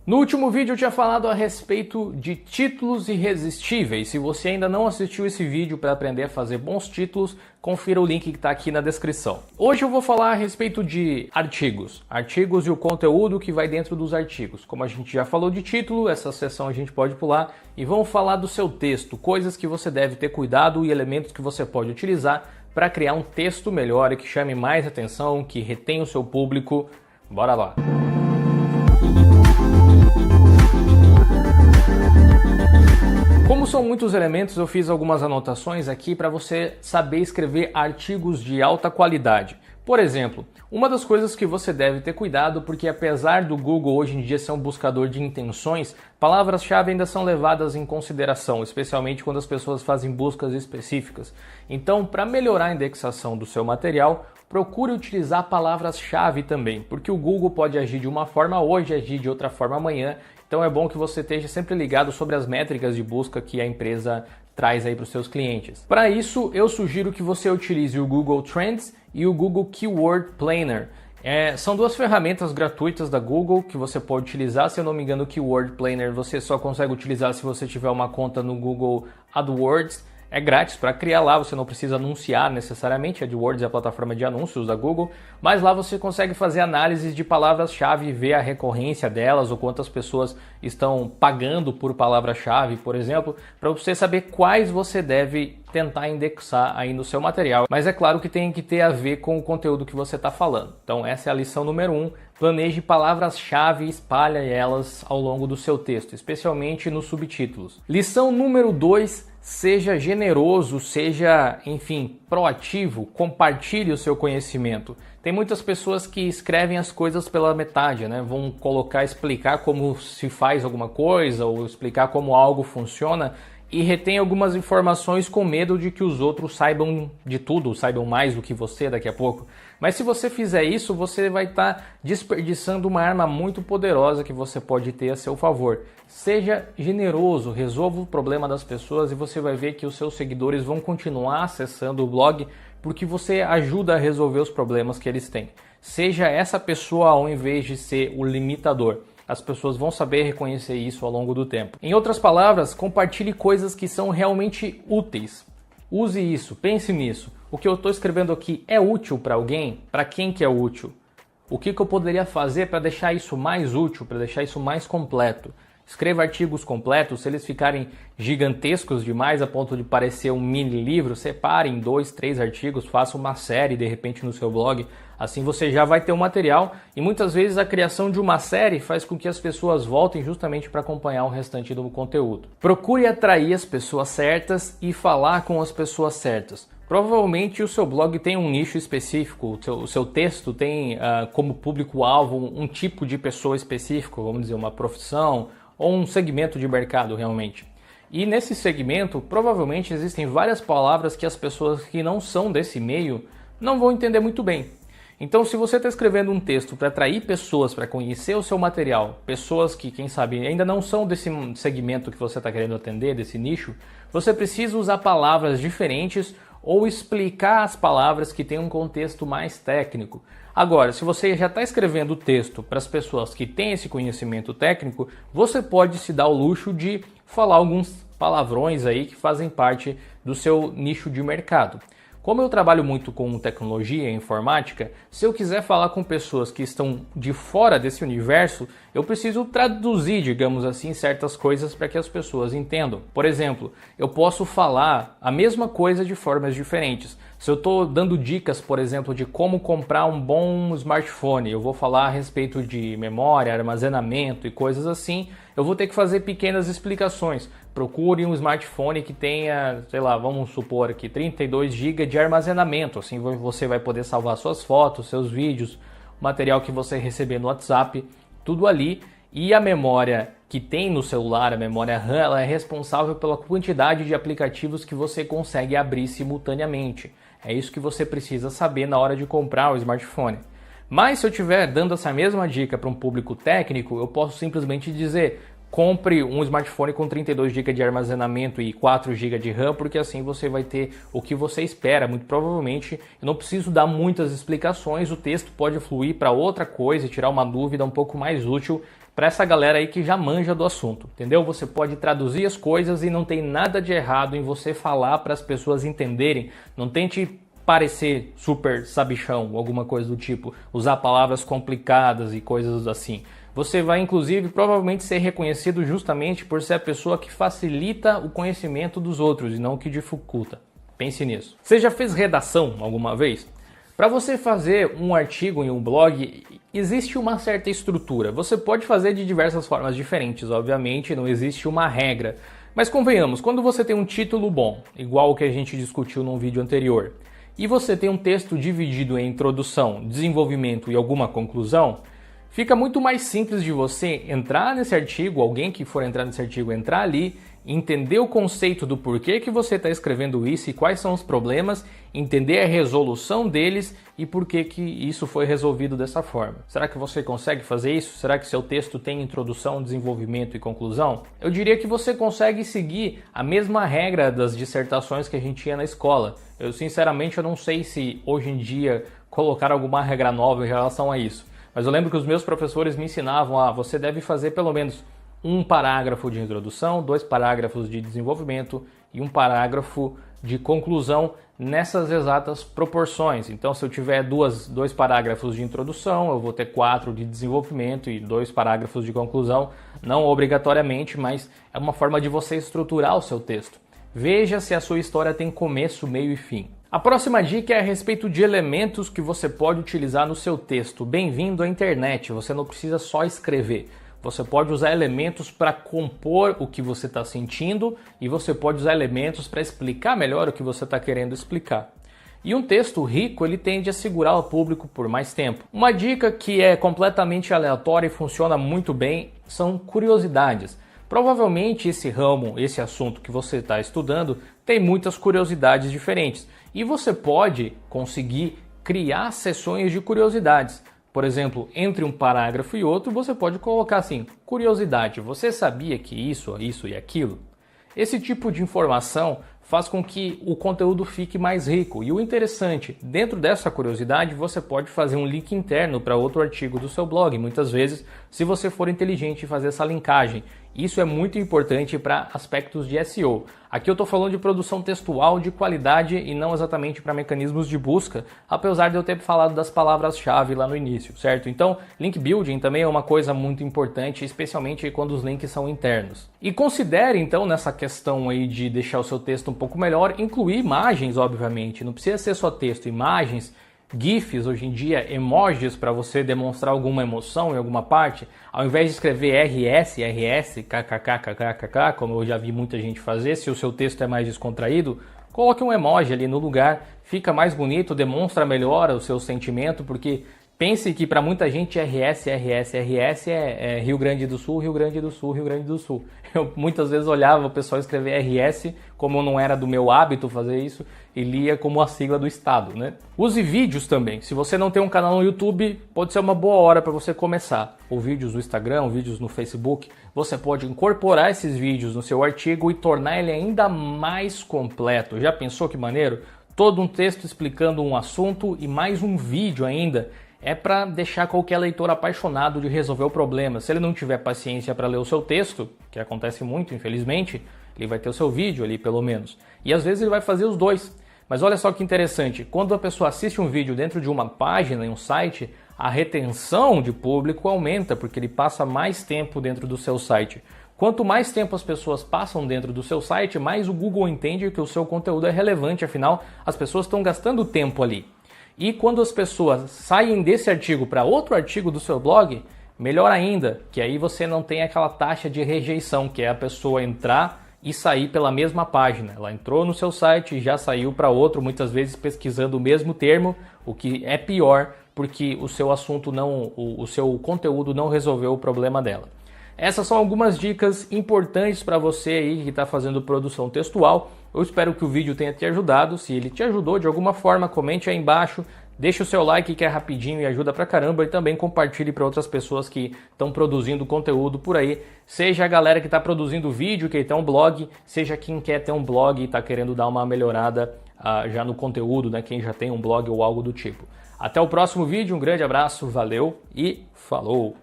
No último vídeo eu tinha falado a respeito de títulos irresistíveis. Se você ainda não assistiu esse vídeo para aprender a fazer bons títulos, confira o link que está aqui na descrição. Hoje eu vou falar a respeito de artigos e o conteúdo que vai dentro dos artigos. Como a gente já falou de título, essa seção a gente pode pular e vamos falar do seu texto, coisas que você deve ter cuidado e elementos que você pode utilizar para criar um texto melhor e que chame mais atenção, que retenha o seu público. Bora lá! Como são muitos elementos, eu fiz algumas anotações aqui para você saber escrever artigos de alta qualidade. Por exemplo, uma das coisas que você deve ter cuidado, porque apesar do Google hoje em dia ser um buscador de intenções, palavras-chave ainda são levadas em consideração, especialmente quando as pessoas fazem buscas específicas. Então, para melhorar a indexação do seu material, procure utilizar palavras-chave também, porque o Google pode agir de uma forma hoje, agir de outra forma amanhã. Então é bom que você esteja sempre ligado sobre as métricas de busca que a empresa traz aí para os seus clientes. Para isso, eu sugiro que você utilize o Google Trends e o Google Keyword Planner. São duas ferramentas gratuitas da Google que você pode utilizar. Se eu não me engano, o Keyword Planner você só consegue utilizar se você tiver uma conta no Google AdWords. É grátis para criar lá, você não precisa anunciar necessariamente, a AdWords é a plataforma de anúncios da Google, mas lá você consegue fazer análises de palavras-chave e ver a recorrência delas ou quantas pessoas estão pagando por palavra-chave, por exemplo, para você saber quais você deve tentar indexar aí no seu material. Mas é claro que tem que ter a ver com o conteúdo que você está falando. Então essa é a lição número 1. Planeje palavras-chave e espalhe elas ao longo do seu texto, especialmente nos subtítulos. Lição número 2. Seja generoso, seja, enfim, proativo, compartilhe o seu conhecimento. Tem muitas pessoas que escrevem as coisas pela metade, né? Vão explicar como se faz alguma coisa ou explicar como algo funciona e retém algumas informações com medo de que os outros saibam de tudo, saibam mais do que você daqui a pouco. Mas se você fizer isso, você vai estar desperdiçando uma arma muito poderosa que você pode ter a seu favor. Seja generoso, resolva o problema das pessoas e você vai ver que os seus seguidores vão continuar acessando o blog porque você ajuda a resolver os problemas que eles têm. Seja essa pessoa ao invés de ser o limitador. As pessoas vão saber reconhecer isso ao longo do tempo. Em outras palavras, compartilhe coisas que são realmente úteis. Use isso, pense nisso. O que eu estou escrevendo aqui é útil para alguém? Para quem que é útil? O que eu poderia fazer para deixar isso mais útil, para deixar isso mais completo? Escreva artigos completos, se eles ficarem gigantescos demais a ponto de parecer um mini livro, separe em 2, 3 artigos, faça uma série de repente no seu blog. Assim você já vai ter um material e muitas vezes a criação de uma série faz com que as pessoas voltem justamente para acompanhar o restante do conteúdo. Procure atrair as pessoas certas e falar com as pessoas certas. Provavelmente o seu blog tem um nicho específico, o seu texto tem como público-alvo um tipo de pessoa específico, vamos dizer, uma profissão ou um segmento de mercado realmente. E nesse segmento, provavelmente existem várias palavras que as pessoas que não são desse meio não vão entender muito bem. Então, se você está escrevendo um texto para atrair pessoas para conhecer o seu material, pessoas que, quem sabe, ainda não são desse segmento que você está querendo atender, desse nicho, você precisa usar palavras diferentes ou explicar as palavras que têm um contexto mais técnico. Agora, se você já está escrevendo o texto para as pessoas que têm esse conhecimento técnico, você pode se dar o luxo de falar alguns palavrões aí que fazem parte do seu nicho de mercado. Como eu trabalho muito com tecnologia e informática, se eu quiser falar com pessoas que estão de fora desse universo, eu preciso traduzir, digamos assim, certas coisas para que as pessoas entendam. Por exemplo, eu posso falar a mesma coisa de formas diferentes. Se eu estou dando dicas, por exemplo, de como comprar um bom smartphone, eu vou falar a respeito de memória, armazenamento e coisas assim, eu vou ter que fazer pequenas explicações. Procure um smartphone que tenha, sei lá, vamos supor aqui, 32 GB de armazenamento. Assim você vai poder salvar suas fotos, seus vídeos, o material que você receber no WhatsApp, tudo ali. E a memória que tem no celular, a memória RAM, ela é responsável pela quantidade de aplicativos que você consegue abrir simultaneamente. É isso que você precisa saber na hora de comprar o smartphone. Mas se eu estiver dando essa mesma dica para um público técnico, eu posso simplesmente dizer: compre um smartphone com 32 GB de armazenamento e 4 GB de RAM, porque assim você vai ter o que você espera. Muito provavelmente, eu não preciso dar muitas explicações, o texto pode fluir para outra coisa e tirar uma dúvida um pouco mais útil para essa galera aí que já manja do assunto, entendeu? Você pode traduzir as coisas e não tem nada de errado em você falar para as pessoas entenderem. Não tente parecer super sabichão ou alguma coisa do tipo, usar palavras complicadas e coisas assim. Você vai, inclusive, provavelmente ser reconhecido justamente por ser a pessoa que facilita o conhecimento dos outros e não que dificulta. Pense nisso. Você já fez redação alguma vez? Para você fazer um artigo em um blog, existe uma certa estrutura. Você pode fazer de diversas formas diferentes, obviamente, não existe uma regra. Mas convenhamos, quando você tem um título bom, igual o que a gente discutiu num vídeo anterior, e você tem um texto dividido em introdução, desenvolvimento e alguma conclusão, fica muito mais simples de você entrar nesse artigo, alguém que for entrar nesse artigo entrar ali, entender o conceito do porquê que você está escrevendo isso e quais são os problemas, entender a resolução deles e por que isso foi resolvido dessa forma. Será que você consegue fazer isso? Será que seu texto tem introdução, desenvolvimento e conclusão? Eu diria que você consegue seguir a mesma regra das dissertações que a gente tinha na escola. Eu sinceramente eu não sei se hoje em dia colocar alguma regra nova em relação a isso. Mas eu lembro que os meus professores me ensinavam você deve fazer pelo menos um parágrafo de introdução, 2 parágrafos de desenvolvimento e 1 parágrafo de conclusão nessas exatas proporções. Então, se eu tiver 2 parágrafos de introdução, eu vou ter 4 de desenvolvimento e 2 parágrafos de conclusão, não obrigatoriamente, mas é uma forma de você estruturar o seu texto. Veja se a sua história tem começo, meio e fim. A próxima dica é a respeito de elementos que você pode utilizar no seu texto. Bem-vindo à internet, você não precisa só escrever. Você pode usar elementos para compor o que você está sentindo e você pode usar elementos para explicar melhor o que você está querendo explicar. E um texto rico, ele tende a segurar o público por mais tempo. Uma dica que é completamente aleatória e funciona muito bem são curiosidades. Provavelmente esse ramo, esse assunto que você está estudando, tem muitas curiosidades diferentes. E você pode conseguir criar sessões de curiosidades. Por exemplo, entre um parágrafo e outro, você pode colocar assim, curiosidade, você sabia que isso e aquilo? Esse tipo de informação faz com que o conteúdo fique mais rico. E o interessante, dentro dessa curiosidade, você pode fazer um link interno para outro artigo do seu blog, muitas vezes, se você for inteligente e fazer essa linkagem. Isso é muito importante para aspectos de SEO. Aqui eu estou falando de produção textual de qualidade e não exatamente para mecanismos de busca, apesar de eu ter falado das palavras-chave lá no início, certo? Então, link building também é uma coisa muito importante, especialmente quando os links são internos. E considere, então, nessa questão aí de deixar o seu texto um pouco melhor, incluir imagens, obviamente. Não precisa ser só texto, imagens, GIFs, hoje em dia, emojis para você demonstrar alguma emoção em alguma parte, ao invés de escrever RS, KKK, como eu já vi muita gente fazer, se o seu texto é mais descontraído, coloque um emoji ali no lugar, fica mais bonito, demonstra melhor o seu sentimento, porque pense que para muita gente RS é Rio Grande do Sul, Rio Grande do Sul, Rio Grande do Sul. Eu muitas vezes olhava o pessoal escrever RS, como não era do meu hábito fazer isso, e lia como a sigla do estado, né? Use vídeos também. Se você não tem um canal no YouTube, pode ser uma boa hora para você começar. Ou vídeos no Instagram, ou vídeos no Facebook. Você pode incorporar esses vídeos no seu artigo e tornar ele ainda mais completo. Já pensou que maneiro? Todo um texto explicando um assunto e mais um vídeo ainda. É para deixar qualquer leitor apaixonado de resolver o problema. Se ele não tiver paciência para ler o seu texto, que acontece muito, infelizmente, ele vai ter o seu vídeo ali, pelo menos. E às vezes ele vai fazer os dois. Mas olha só que interessante, quando a pessoa assiste um vídeo dentro de uma página em um site, a retenção de público aumenta, porque ele passa mais tempo dentro do seu site. Quanto mais tempo as pessoas passam dentro do seu site, mais o Google entende que o seu conteúdo é relevante, afinal, as pessoas estão gastando tempo ali. E quando as pessoas saem desse artigo para outro artigo do seu blog, melhor ainda, que aí você não tem aquela taxa de rejeição, que é a pessoa entrar e sair pela mesma página. Ela entrou no seu site e já saiu para outro, muitas vezes pesquisando o mesmo termo, o que é pior porque o seu assunto o seu conteúdo não resolveu o problema dela. Essas são algumas dicas importantes para você aí que está fazendo produção textual. Eu espero que o vídeo tenha te ajudado. Se ele te ajudou de alguma forma, comente aí embaixo. Deixe o seu like que é rapidinho e ajuda pra caramba. E também compartilhe para outras pessoas que estão produzindo conteúdo por aí. Seja a galera que está produzindo vídeo, que tem um blog, seja quem quer ter um blog e está querendo dar uma melhorada já no conteúdo, né? Quem já tem um blog ou algo do tipo. Até o próximo vídeo, um grande abraço, valeu e falou!